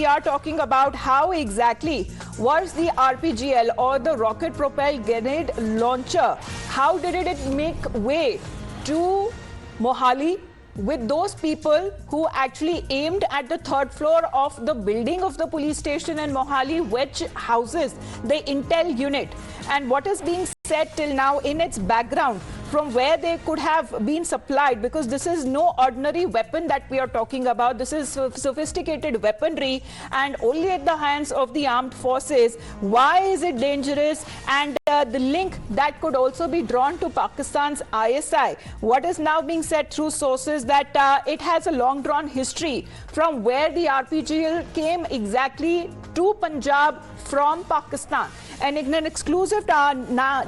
are talking about how exactly was the RPGL or the rocket-propelled grenade launcher, how did it make way to Mohali with those people who actually aimed at the third floor of the building of the police station in Mohali, which houses the intel unit, and what is being said till now in its background from where they could have been supplied, because this is no ordinary weapon that we are talking about. This is sophisticated weaponry and only at the hands of the armed forces. Why is it dangerous? And the link that could also be drawn to Pakistan's ISI. What is now being said through sources that it has a long drawn history from where the RPGL came exactly to Punjab from Pakistan. And in an exclusive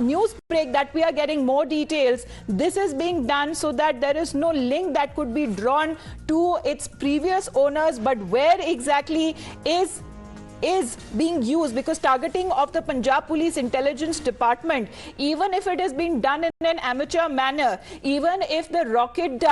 news break that we are getting more details, this is being done so that there is no link that could be drawn to its previous owners, but where exactly is being used, because targeting of the Punjab Police Intelligence Department, even if it is being done in an amateur manner, even if the rocket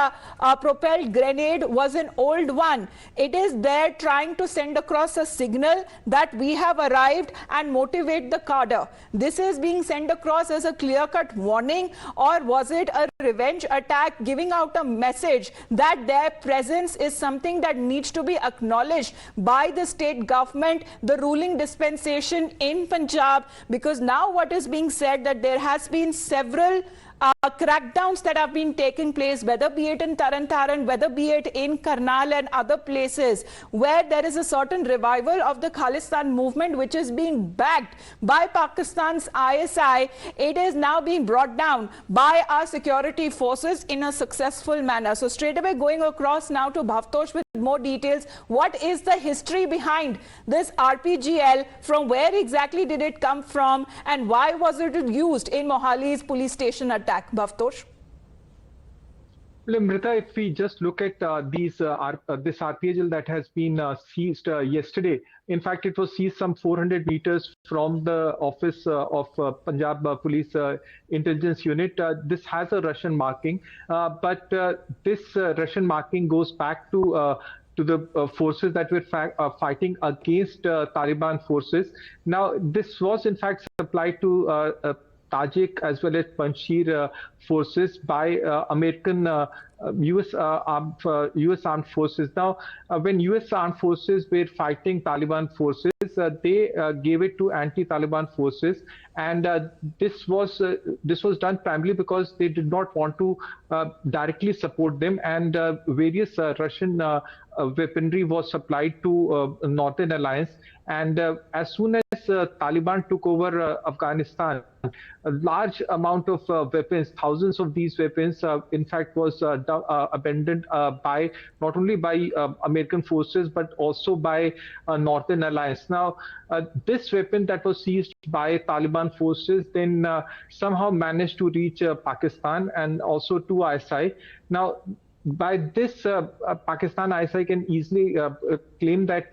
propelled grenade was an old one, it is there trying to send across a signal that we have arrived and motivate the cadre. This is being sent across as a clear-cut warning, or was it a revenge attack giving out a message that their presence is something that needs to be acknowledged by the state government, the ruling dispensation in Punjab? Because now what is being said that there has been several crackdowns that have been taking place, whether be it in Taran, whether be it in Karnal and other places, where there is a certain revival of the Khalistani movement which is being backed by Pakistan's ISI. It is now being brought down by our security forces in a successful manner. So straight away going across now to Bhavtosh with more details. What is the history behind this RPGL? From where exactly did it come from, and why was it used in Mohali's police station attack? Bhavtosh. Well, Amrita, if we just look at this RPGL that has been seized yesterday, in fact, it was seized some 400 meters from the office of Punjab Police Intelligence Unit. This has a Russian marking, but this Russian marking goes back to the forces that were fighting against Taliban forces. Now, this was in fact supplied to Tajik as well as Panjshir forces by American US armed forces. Now, when US armed forces were fighting Taliban forces, they gave it to anti-Taliban forces, and this was done primarily because they did not want to directly support them, and various Russian weaponry was supplied to Northern Alliance. And as soon as Taliban took over Afghanistan, a large amount of weapons, thousands of these weapons, in fact, was abandoned by not only by American forces but also by Northern Alliance. Now, this weapon that was seized by Taliban forces then somehow managed to reach Pakistan and also to ISI. Now, by this, Pakistan ISI can easily claim that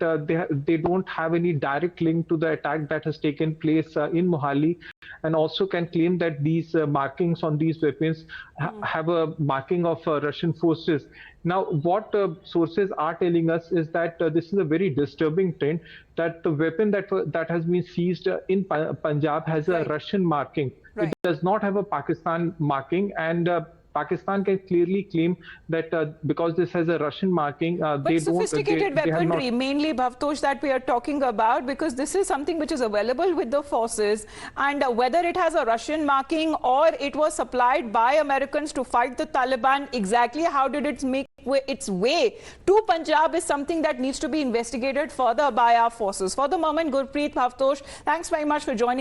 they don't have any direct link to the attack that has taken place in Mohali, and also can claim that these markings on these weapons have a marking of Russian forces. Now, what sources are telling us is that this is a very disturbing trend, that the weapon that has been seized in Punjab has a Russian marking. Right. It does not have a Pakistan marking, and Pakistan can clearly claim that because this has a Russian marking, but sophisticated weaponry, mainly Bhavtosh, that we are talking about, because this is something which is available with the forces, and whether it has a Russian marking or it was supplied by Americans to fight the Taliban, exactly how did it make its way to Punjab is something that needs to be investigated further by our forces. For the moment, Gurpreet, Bhavtosh, thanks very much for joining